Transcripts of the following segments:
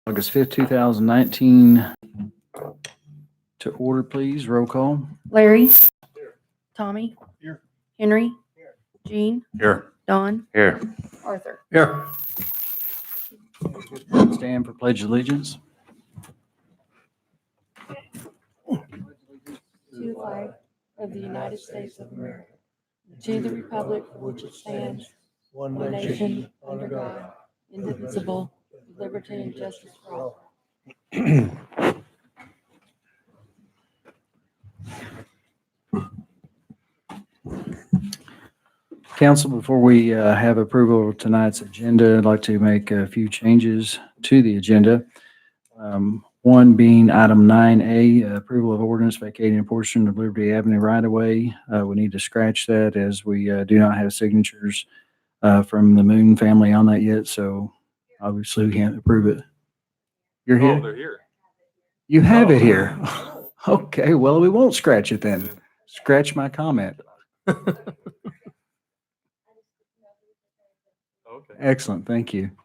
August 5th, 2019. To order, please. Roll call. Larry. Tommy. Here. Henry. Gene. Here. Don. Here. Arthur. Here. Stand for pledge of allegiance. To the flag of the United States of America. To the republic for which it stands, one nation, under God, indivisible, with liberty and justice for all. Council, before we have approval of tonight's agenda, I'd like to make a few changes to the agenda. One being item 9A, approval of ordinance vacating a portion of Liberty Avenue right-of-way. We need to scratch that as we do not have signatures from the Moon family on that yet, so obviously we can't approve it. You're here? Oh, they're here. You have it here. Okay, well, we won't scratch it then. Scratch my comment. Okay. Excellent, thank you. Just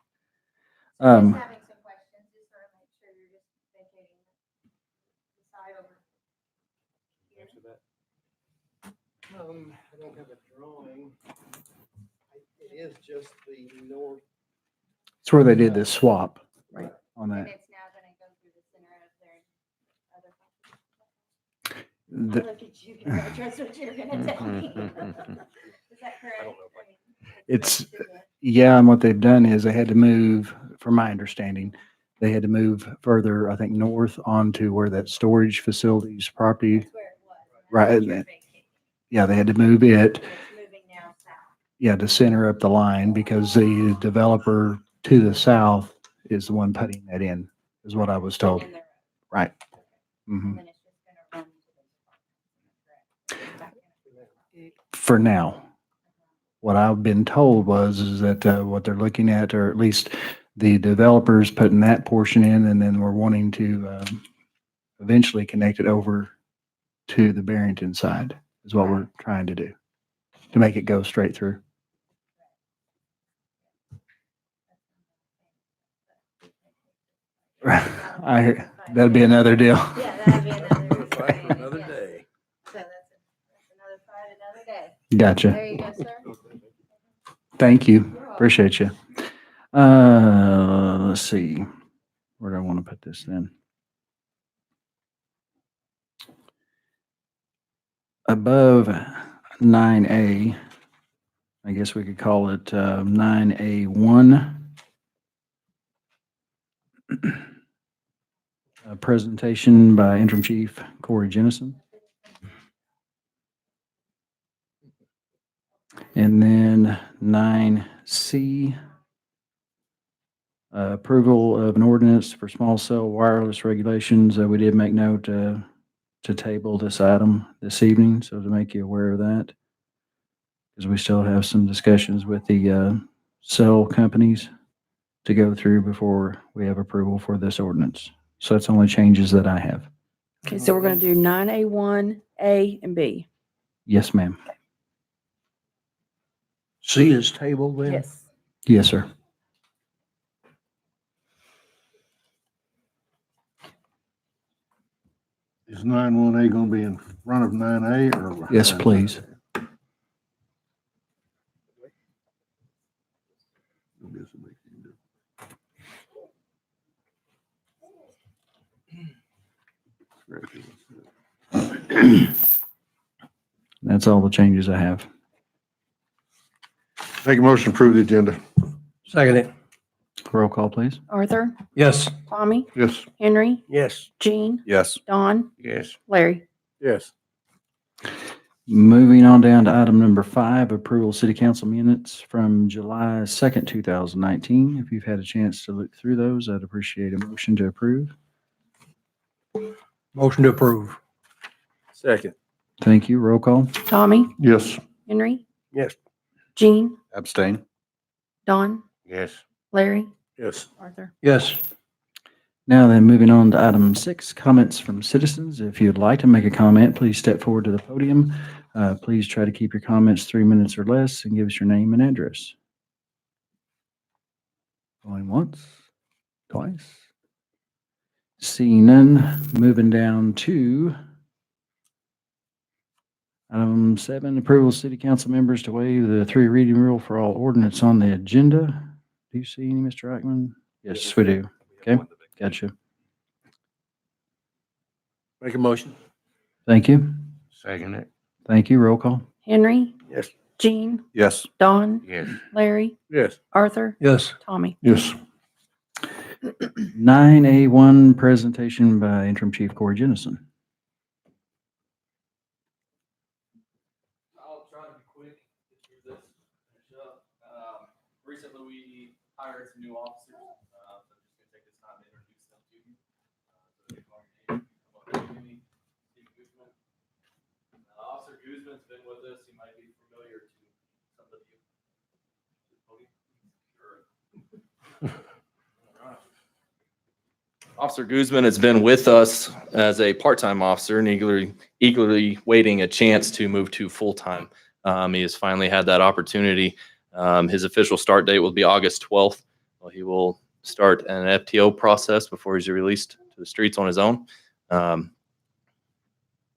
having some questions, just sort of make sure you're just vacating the side over. Answer that. I don't have a drawing. It is just the north. It's where they did this swap. Right. On And that. it's now gonna go through the center of their other. I The- look at you, because I trust what you're gonna tell me. Is that correct? I don't know. I mean, It's, yeah, and what they've done is they had to move, from my understanding, they had to move further, I think, north onto where that storage facilities property. That's where it was. and that's Right, what isn't you're it? vacating. Yeah, they had to move it, It's moving now south. yeah, to center up the line because the developer to the south is the one putting that in, is what I was told. And then they're- Right. And Mhm. then it's just gonna run to those apartments. Is that correct? For now. What I've been told is that what they're looking at, or at least the developers putting that portion in, and then we're wanting to eventually connect it over to the Barrington side, is what we're trying to do, to make it go straight through. That'd be another deal. Yeah, that'd be another. Fight for yeah. another day. So that's another fight, another day. Gotcha. There you go, sir. Thank you. You're welcome. Appreciate you. Let's see. Where do I want to put this then? Above 9A, I guess we could call it 9A1. A presentation by Interim Chief Corey Jennison. And then 9C, approval of an ordinance for small cell wireless regulations. We did make note to table this item this evening, so to make you aware of that. Because we still have some discussions with the cell companies to go through before we have approval for this ordinance. So that's the only changes that I have. Okay, so we're gonna do 9A1, A, and B. Yes, ma'am. C is table then? Yes. Yes, sir. Is 9-1A gonna be in front of 9A or? Yes, please. That's all the changes I have. Make a motion to approve the agenda. Second it. Roll call, please. Arthur. Yes. Tommy. Yes. Henry. Yes. Gene. Yes. Don. Yes. Larry. Yes. Moving on down to item number 5, approval of city council minutes from July 2nd, 2019. If you've had a chance to look through those, I'd appreciate a motion to approve. Motion to approve. Second. Thank you. Roll call. Tommy. Yes. Henry. Yes. Gene. Abstain. Don. Yes. Larry. Yes. Arthur. Yes. Now then, moving on to item 6, comments from citizens. If you'd like to make a comment, please step forward to the podium. Please try to keep your comments 3 minutes or less and give us your name and address. Going once, twice. Seeing none, moving down to item 7, approval of city council members to waive the 3 reading rule for all ordinance on the agenda. Do you see any, Mr. Eichmann? Yes, we do. Okay, gotcha. Make a motion. Thank you. Second it. Thank you. Roll call. Henry, Yes. Jean, Yes. Don, Yes. Larry, Yes. Arthur, Yes. Tommy. Yes. 9A1, presentation by interim chief Corey Jennison. I'll try to be quick, get through this, finish up. Recently, we hired some new officers, so I'm just gonna take this time to introduce them to you. So they call me Nate, come up to me, Steve Guzman. Officer Guzman's been with us, he might be familiar to some of you. Sure. Officer Guzman has been with us as a part-time officer and eagerly waiting a chance to move to full-time. He has finally had that opportunity. His official start date will be August 12th. Well, he will start an FTO process before he's released to the streets on his own.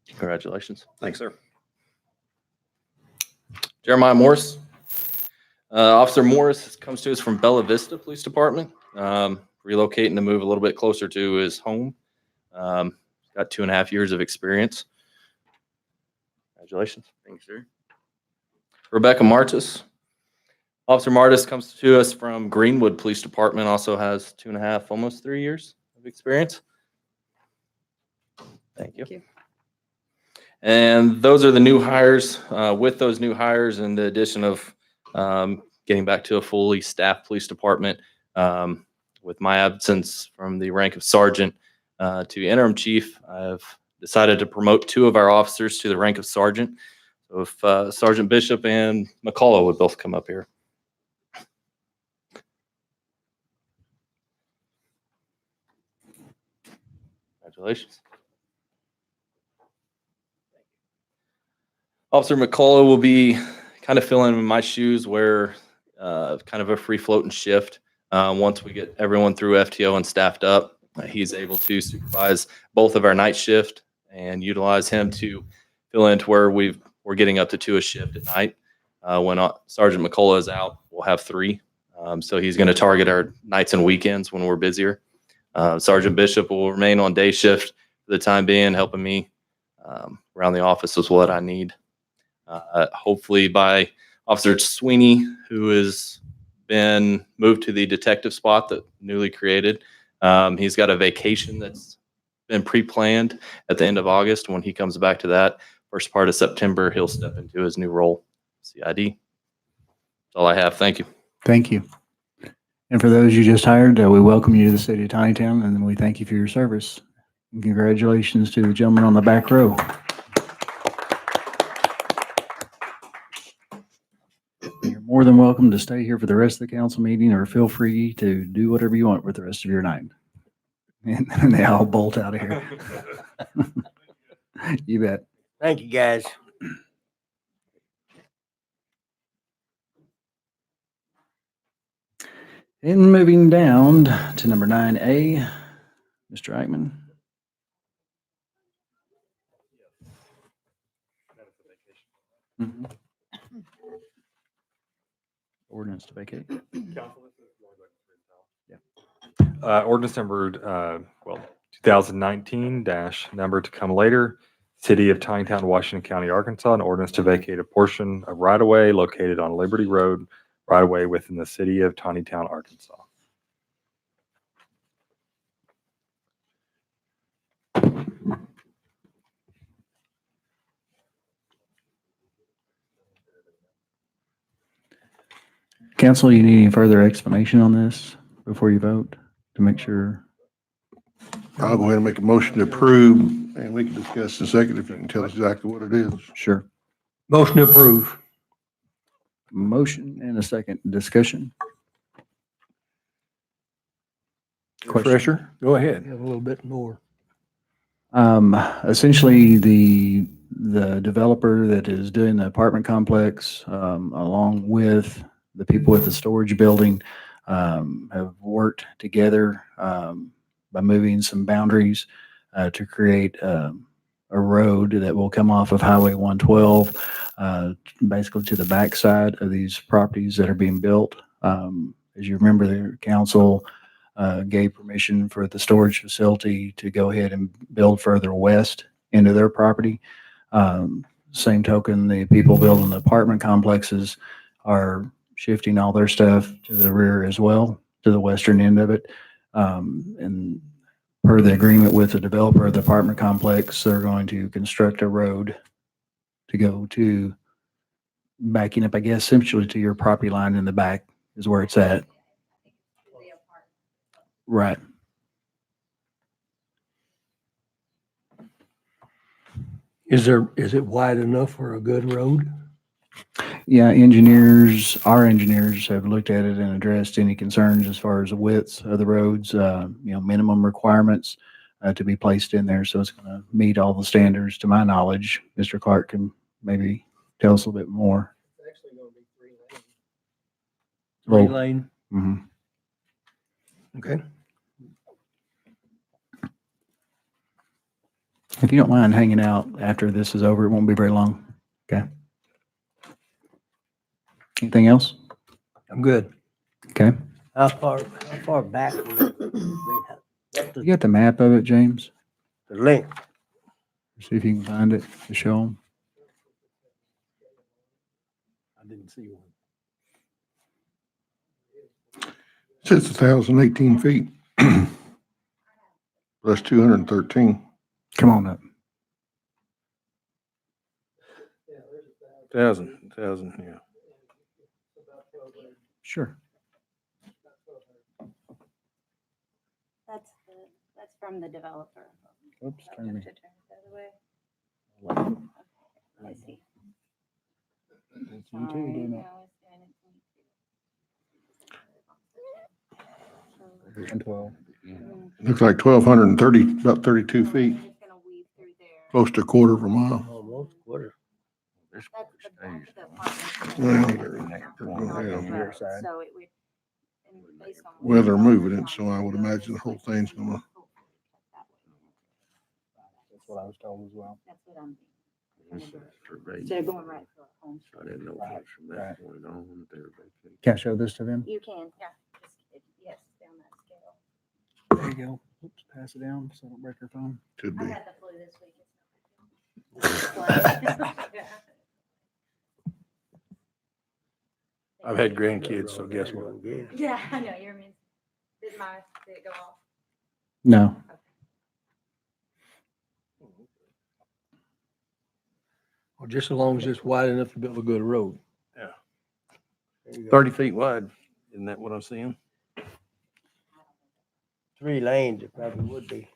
Congratulations. Thanks, sir. Jeremiah Morris. Officer Morris comes to us from Bella Vista Police Department. Relocating to move a little bit closer to his home. Got 2.5 years of experience. Congratulations. Thanks, sir. Rebecca Martis. Officer Martis comes to us from Greenwood Police Department, also has 2.5, almost 3 years of experience. Thank you. Thank you. And those are the new hires. With those new hires and the addition of getting back to a fully staffed police department, with my absence from the rank of sergeant to interim chief, I've decided to promote 2 of our officers to the rank of sergeant. So if Sergeant Bishop and McCullough would both come up here. Congratulations. Officer McCullough will be kind of filling in my shoes where kind of a free floating shift. Once we get everyone through FTO and staffed up, he's able to supervise both of our night shift and utilize him to fill in to where we're getting up to 2 a shift at night. When Sergeant McCullough is out, we'll have 3. So he's going to target our nights and weekends when we're busier. Sergeant Bishop will remain on day shift for the time being, helping me around the office is what I need. Hopefully by Officer Sweeney, who has been moved to the detective spot that newly created. He's got a vacation that's been pre-planned at the end of August. When he comes back to that first part of September, he'll step into his new role, CID. That's all I have. Thank you. Thank you. And for those you just hired, we welcome you to the city of Tontitown, and we thank you for your service. And congratulations to the gentleman on the back row. You're more than welcome to stay here for the rest of the council meeting, or feel free to do whatever you want with the rest of your night. And they all bolt out of here. You bet. Thank you, guys. And moving down to number 9A, Mr. Eichmann. Mhm. Ordinance to vacate. Ordinance number, 2019 dash number to come later. City of Tontitown, Washington County, Arkansas, an ordinance to vacate a portion of right-of-way located on Liberty Road, right-of-way within the city of Tontitown, Arkansas. Council, you need any further explanation on this before you vote to make sure? I'll go ahead and make a motion to approve, and we can discuss in a second if you can tell us exactly what it is. Sure. Motion to approve. Motion and a second discussion. Question. Fresher, go ahead. Have a little bit more. Essentially, the developer that is doing the apartment complex, along with the people with the storage building, have worked together, by moving some boundaries to create a road that will come off of Highway 112, basically to the backside of these properties that are being built. As you remember, the council gave permission for the storage facility to go ahead and build further west into their property. Same token, the people building the apartment complexes are shifting all their stuff to the rear as well, to the western end of it. And per the agreement with the developer of the apartment complex, they're going to construct a road to go to, backing up, I guess, essentially to your property line in the back is where it's at. Right. Is it wide enough for a good road? Yeah, our engineers have looked at it and addressed any concerns as far as the widths of the roads, minimum requirements to be placed in there. So it's going to meet all the standards, to my knowledge. Mr. Clark can maybe tell us a little bit more. It's actually gonna be 3 lanes. Three Well, lane? mhm. Okay. If you don't mind hanging out after this is over, it won't be very long. Okay. Anything else? I'm good. Okay. How far back will it be? What's You got the map of it, James? the length? See if you can find it to show them. I didn't see one. Says 1,018 feet. Plus 213. Come on up. Yeah, there's 1,000. 1,000, yeah. About 1,200. Sure. That's from the developer. Oops, Oh, turn you me. have to turn it the other way. Okay, I see. That's you too, doing it. No, it's doing it to me too. 112. Looks like 1,230, about 32 So feet, it's just gonna weave through there. close to a quarter of a mile. Almost quarter. That's the apartment. Well, On the yeah. road, so it would. and based on what Well, they're you moving saw, it, so I would imagine the whole thing's gonna, That's what I was told as well. That's what I'm thinking. Instead of going right to our home. I didn't know Right, much from right. that point on that they were vacating. Can I show this to them? You can, yeah. Yes, down that scale. There you go. Oops, pass it down so I don't break her phone. could I be. had the flu this week. It's no big deal. I've had grandkids, so guess what? Yeah, I know, you're mean. Did it go off? No. Well, just as long as it's wide enough to build a good road. Yeah. There you go. 30 feet wide, isn't that what I'm seeing? 3 lanes, it probably would be.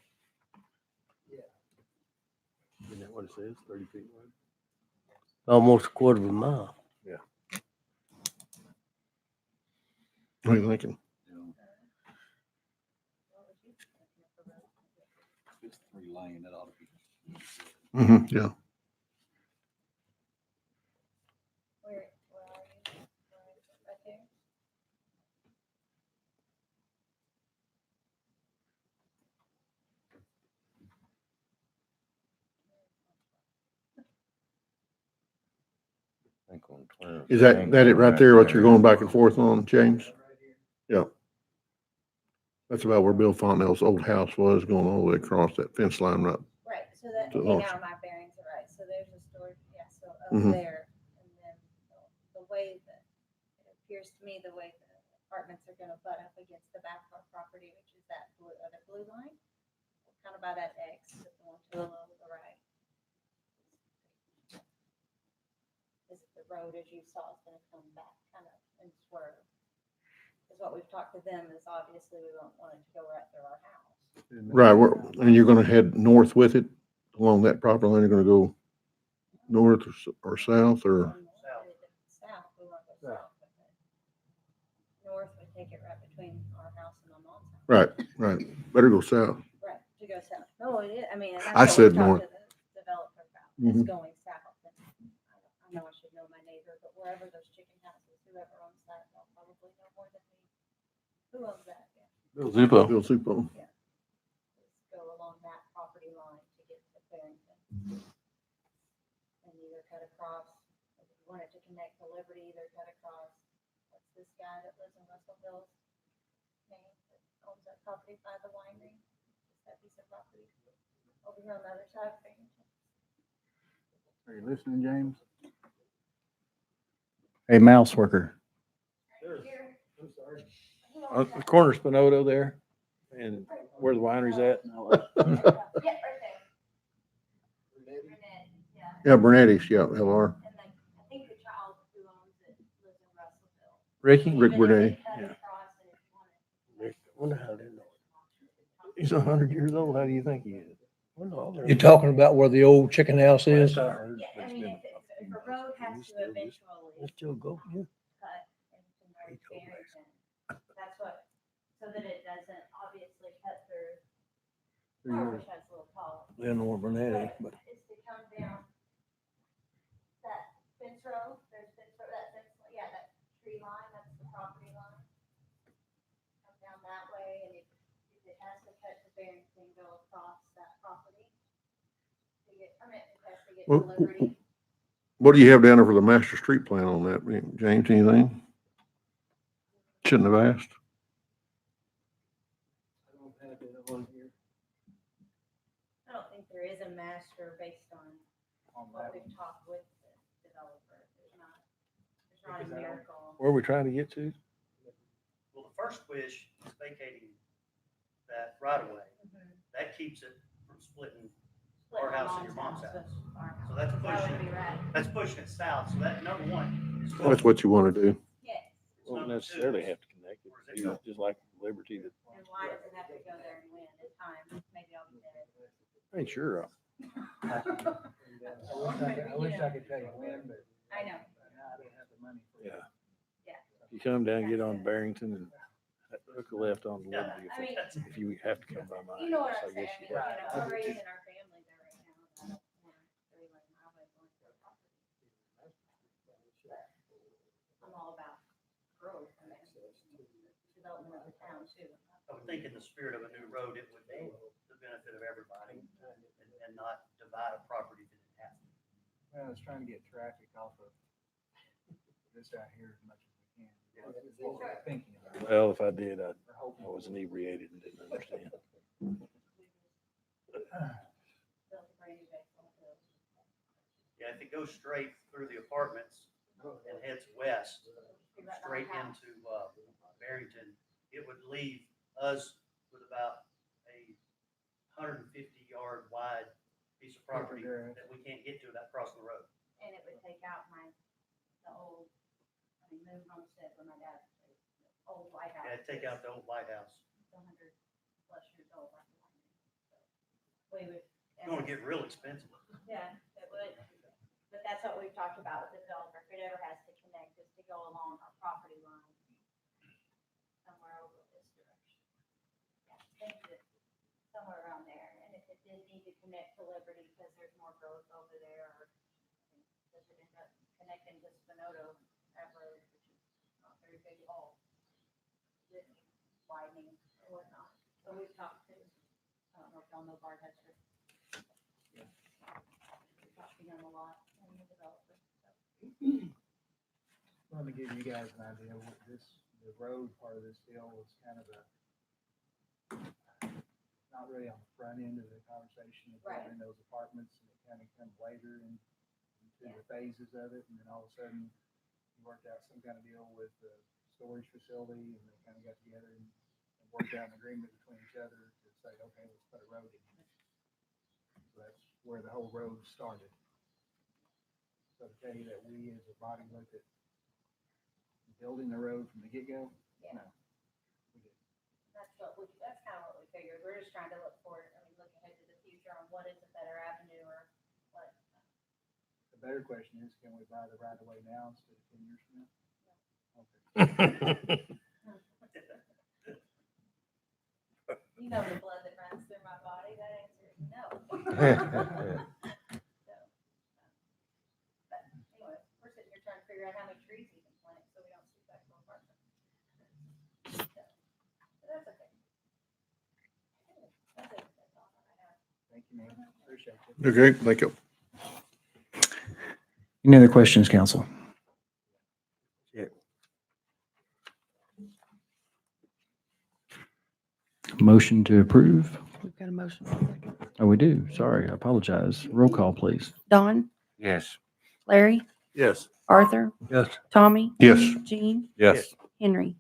Isn't that what it says, 30 feet wide? Almost a quarter of a mile. What are you thinking? It's 3 lane, that ought to be. Yeah. Where are you? Right there? I think on 12. Is that it right there, what you're going back and forth on, James? Yeah. That's about where Bill Fontenelle's old house was, going all the way across that fence line right. Right, so that, To okay, Lawson. now my bearings are right, so there's a storage, yeah, so up Mhm. there, and then the way that, it appears to me, the way the apartments are gonna butt up against the back of our property, which is that other blue line, kind of by that X, the one to the low, the right. This is the road, as you saw, is gonna come back kind of and swerve. Because what we've talked to them is obviously we don't want it to go right through our house. Right, and you're gonna head north with it along that property line, you're gonna go north or south or? South, we want to go south with it. North would take it right between our house and my mom's house. Right, better go south. Right, to go south. No, it is, I mean, and I that's what we said talked north. to the developer about, is Mhm. going south. And I know I should know my neighbor, but wherever those chicken houses, whoever owns that, they'll probably know more than me. Who owns that? Yeah. Bill Zupo. Bill Supo. property line to get to Barrington. And either cut across, if you wanted to connect to Liberty, either cut across, what's this guy that lives in Russellville's name, that owns that property by the winery? Just that piece of property over here on the other side of Barrington. Are you listening, James? Hey, mouse worker. Right here. On the corner of Spinoto there and where the winery's at. Yeah, right there. Renee, yeah. Yeah, Bernetti's, yeah, LR. And then I think the child who owns it lives in Russellville. Ricky? Rick Even if Bernetti. they cut Yeah. across and if you wanted- Rick, I wonder how they know it. He's 100 years old. How do you think he is? You're talking about where the old chicken house is? Last I heard, Yeah, but I it's mean, been if a road has to eventually Let's still go, yeah. cut into North Barrington, that's what, so that it doesn't obviously cut through, I wish I was a little taller. Leonore Bernetti, but Is to come down that fence row, there's fence row, that fence, yeah, that tree line, that's the property line. Come down that way, and if it has to cut to Barrington, go across that property. To get, I mean, it has to get to Well, Liberty. What do you have down there for the master street plan on that, James, anything? Shouldn't have asked. I don't think there is a master based on what we've talked with the developer. There's not a miracle. where are we trying to get to? Well, the first wish is vacating that right of way. Mhm. That keeps it from splitting. Split Our my house and your mom's with house. our house. So that's That pushing would be it, right. that's pushing it south. So that number one is. That's what you want to do. Yes. Won't Number necessarily two, have to connect it. where's it You go? know, just like Liberty that, And why does it have to go there and win at times? Maybe I'll be dead. I ain't sure. I wish I could tell you when, but I know. I don't have the money. Yeah. Yeah. You come down, get on Barrington and hook a left on Liberty I mean, if you have to come by my you know what house, I'm I saying? guess I mean, you have. we're raising our family there right now. I don't want a 3-lane highway going through a property. But I'm all about growth and development of the town too. I would think in the spirit of a new road, it would be the benefit of everybody and not divide a property that didn't have to. Well, I was trying to get traffic off of this out here as much as we can. That's what we're thinking about. Well, if I did, I was inebriated and didn't understand. Built a brand new base on the hill. Yeah, if it goes straight through the apartments and heads west, Be right straight behind the house. into Barrington, it would leave us with about a 150-yard wide piece of property that we can't get to without crossing the road. And it would take out the old, I mean, Moon Homestead where my dad, old White House. Yeah, take out the old White House. It's 100+ years old. Like the winery. So we would. It's gonna get real expensive. Yeah, it would. But that's what we've talked about with the developer. If it ever has to connect, is to go along our property line. Somewhere over this direction. Yeah, think that somewhere around there. And if it did need to connect to Liberty because there's more growth over there, or does it end up connecting to Spinoto, that road, which is not very big at all. It needs widening or whatnot. So we've talked to, I don't know if y'all know Bart Hester. We've talked to him a lot and the developer. So. Let me give you guys an idea what the road part of this deal was kind of not really on the front end of the conversation of Right. building those apartments, and it kind of comes later into the phases of it, and then all of a sudden we worked out some kind of deal with the storage facility, and they kind of got together and worked out an agreement between each other to say, okay, let's put a road in here. So that's where the whole road started. So to tell you that we as a body looked at building the road from the get-go? Yeah. No. We didn't. That's kind of what we figured. We're just trying to look forward, I mean, look ahead to the future on what is a better avenue or what. The better question is, can we buy the right of way now instead of 10 years from now? Okay. You know the blood that runs through my body, that answer is no. So, but anyway, we're sitting here trying to figure out how many trees we can plant so we don't shoot back to apartments. So, but that's okay. That's it, that's all I have. Thank Okay, thank you. Any other questions, council? Motion to approve? We've got a motion. Oh, we do. Sorry, I apologize. Roll call, please. Don, Yes. Larry, Yes. Arthur, Yes. Tommy, Yes. Gene, Yes. Henry.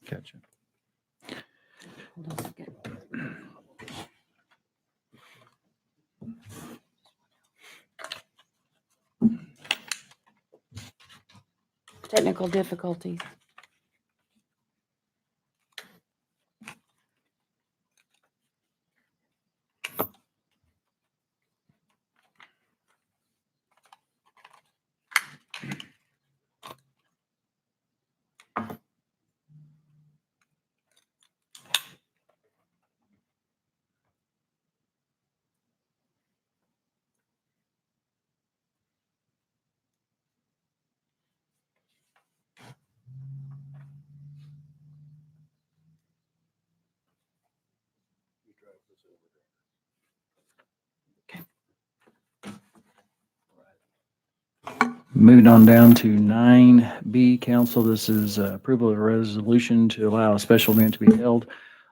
Gotcha. Hold on a second. Technical difficulties. Moving on down to 9B, council, this is approval of a resolution to allow a special event to be held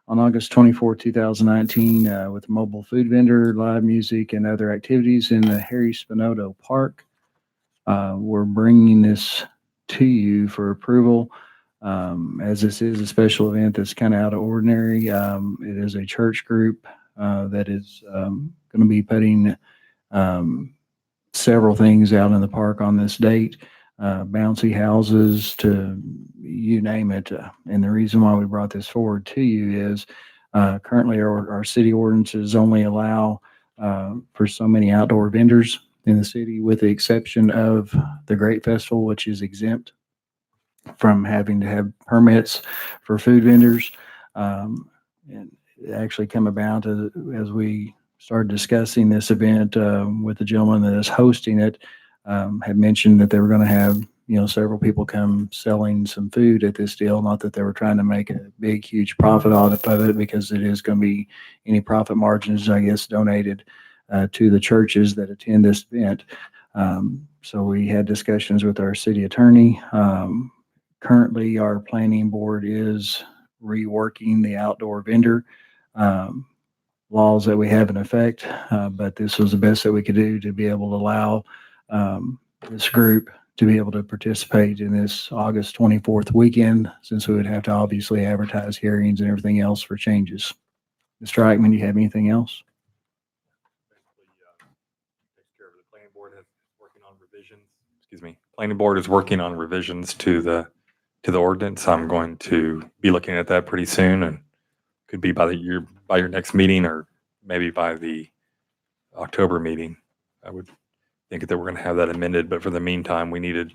on August 24, 2019, with a mobile food vendor, live music, and other activities in the Harry Spinoto Park. We're bringing this to you for approval, as this is a special event that's kind of out of ordinary. It is a church group that is going to be putting several things out in the park on this date, bouncy houses to you name it. And the reason why we brought this forward to you is currently our city ordinances only allow for so many outdoor vendors in the city, with the exception of the Great Festival, which is exempt from having to have permits for food vendors. And it actually come about as we started discussing this event with the gentleman that is hosting it, had mentioned that they were going to have, several people come selling some food at this deal. Not that they were trying to make a big, huge profit out of it, because it is going to be any profit margins, I guess, donated to the churches that attend this event. So we had discussions with our city attorney. Currently, our planning board is reworking the outdoor vendor laws that we have in effect, but this was the best that we could do to be able to allow this group to be able to participate in this August 24th weekend, since we would have to obviously advertise hearings and everything else for changes. Mr. Eichmann, do you have anything else? Takes care of the planning board is working on revisions. Excuse me. Planning board is working on revisions to the ordinance. I'm going to be looking at that pretty soon, and could be by your next meeting, or maybe by the October meeting. I would think that we're going to have that amended, but for the meantime, we needed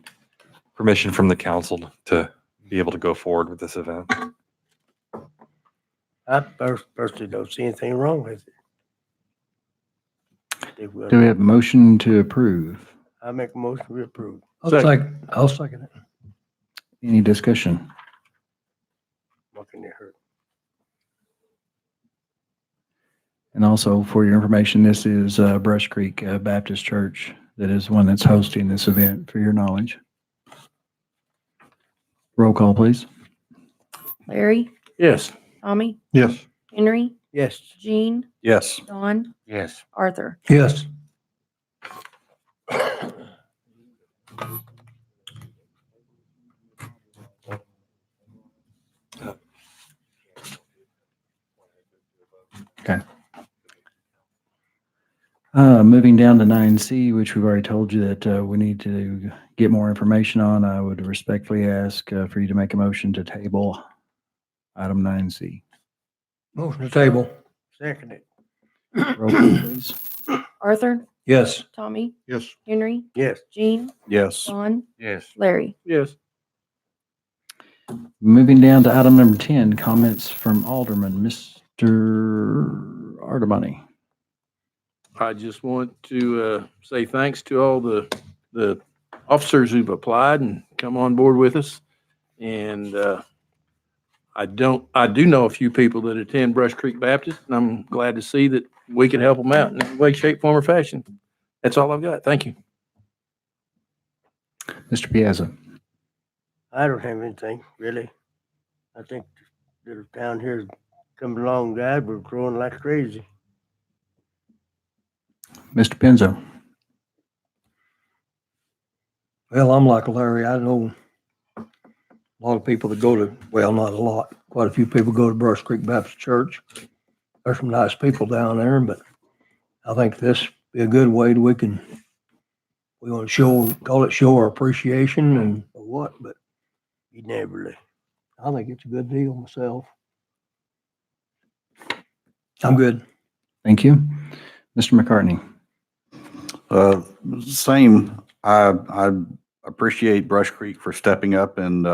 permission from the council to be able to go forward with this event. I personally don't see anything wrong with it. Do we have a motion to approve? I make a motion we approve. I'll second it. Any discussion? What can it hurt? And also, for your information, this is Brush Creek Baptist Church that is the one that's hosting this event, for your knowledge. Roll call, please. Larry, Yes. Tommy, Yes. Henry, Yes. Gene, Yes. Don, Yes. Arthur. Yes. Okay. Moving down to 9C, which we've already told you that we need to get more information on, I would respectfully ask for you to make a motion to table item 9C. Motion to table. Second it. Roll call, please. Arthur, Yes. Tommy, Yes. Henry, Yes. Gene, Yes. Don, Yes. Larry. Yes. Moving down to item number 10, comments from Alderman. Mr. Mr. Artemani. I just want to say thanks to all the officers who've applied and come on board with us. And I do know a few people that attend Brush Creek Baptist, and I'm glad to see that we can help them out in any way, shape, form, or fashion. That's all I've got. Thank you. Mr. Piazza. I don't have anything, really. I think the town here is coming along, guys. We're growing like crazy. Mr. Penzo. Well, I'm like Larry. I know a lot of people that go to, well, not a lot, quite a few people go to Brush Creek Baptist Church. There's some nice people down there, but I think this be a good way we want to show our appreciation and what, but You never really. I think it's a good deal myself. I'm good. Thank you. Mr. McCartney. Same. I appreciate Brush Creek for stepping up and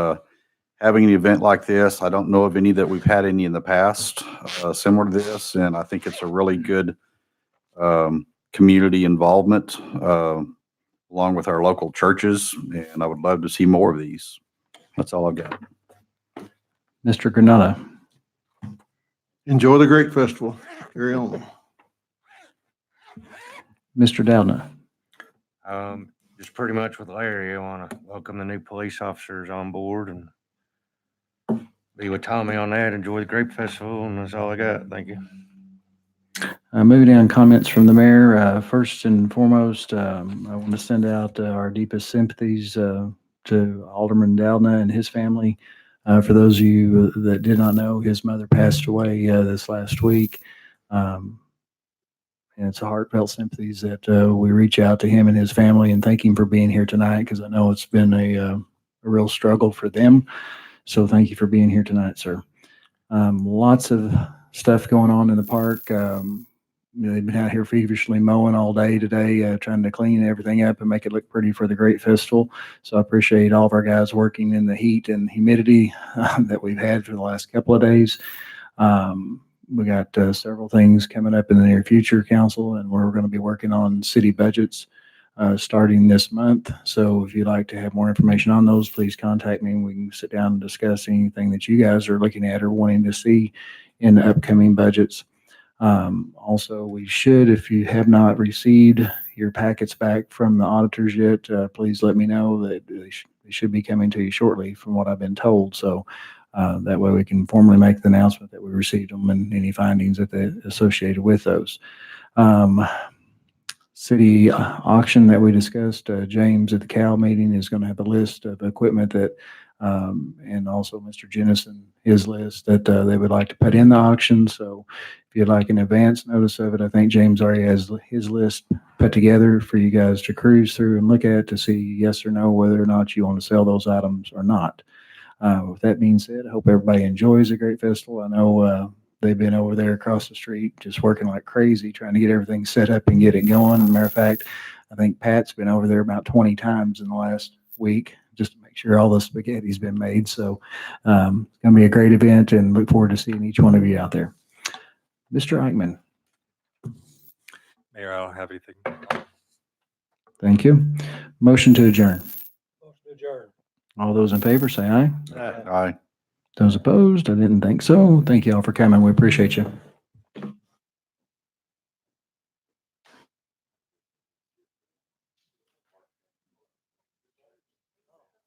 having an event like this. I don't know of any that we've had any in the past similar to this, and I think it's a really good community involvement along with our local churches, and I would love to see more of these. That's all I've got. Mr. Granada. Enjoy the Great Festival. Carry on. Mr. Doudna. Just pretty much with Larry, I want to welcome the new police officers on board and be with Tommy on that. Enjoy the Grape Festival, and that's all I got. Thank you. Moving on, comments from the mayor. First and foremost, I want to send out our deepest sympathies to Alderman Doudna and his family. For those of you that did not know, his mother passed away this last week. And it's a heartfelt sympathies that we reach out to him and his family and thank him for being here tonight, because I know it's been a real struggle for them. So thank you for being here tonight, sir. Lots of stuff going on in the park. They've been out here feverishly mowing all day today, trying to clean everything up and make it look pretty for the Great Festival. So I appreciate all of our guys working in the heat and humidity that we've had for the last couple of days. We got several things coming up in the near future, council, and we're going to be working on city budgets starting this month. So if you'd like to have more information on those, please contact me and we can sit down and discuss anything that you guys are looking at or wanting to see in the upcoming budgets. Also, we should, if you have not received your packets back from the auditors yet, please let me know that they should be coming to you shortly from what I've been told. So that way we can formally make the announcement that we received them and any findings that they associated with those. City auction that we discussed, James at the CAL meeting is going to have a list of equipment that, and also Mr. Jennison, his list that they would like to put in the auction. So if you'd like an advance notice of it, I think James already has his list put together for you guys to cruise through and look at to see yes or no whether or not you want to sell those items or not. With that being said, I hope everybody enjoys the Great Festival. I know they've been over there across the street just working like crazy, trying to get everything set up and get it going. As a matter of fact, I think Pat's been over there about 20 times in the last week just to make sure all the spaghetti's been made. So it's going to be a great event and look forward to seeing each one of you out there. Mr. Eichmann. Mayor, I don't have anything. Thank you. Motion to adjourn. Motion to adjourn. All those in favor say aye. Aye. Those opposed, I didn't think so. Thank you all for coming. We appreciate you.